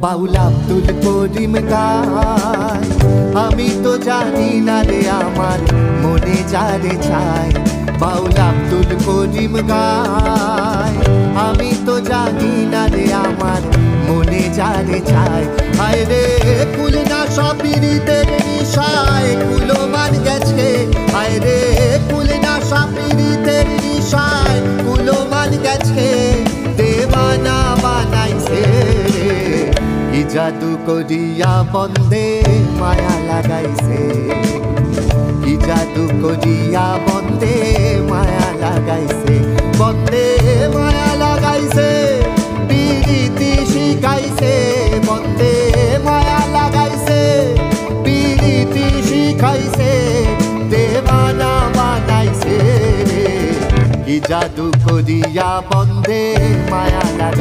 বাউল আব্দুল করিম গায়, আমি তো জানি না রে আমার মনে যারে চায়। বাউল আব্দুল করিম গায়, আমি তো জানি না রে আমার মনে যারে চায়। হায় রে কুল না সাপিরিতের নিশায় কুলমান গেছে, হায় রে কুল না সাপিরিতের নিশায় কুলমান গেছে। দেওয়ানা বানাইছে কি জাদু করিয়া বন্দে মায়া লাগাইছে, কি জাদু করিয়া বন্দে মায়া লাগাইছে। বন্দে মায়া লাগাইছে, পিরিতি শিখাইছে। বন্দে মায়া লাগাইছে, পিরিতি শিখাইছে। দেওয়ানা বানাইছে রে কি জাদু করিয়া বন্দে মায়া লাগাইছে।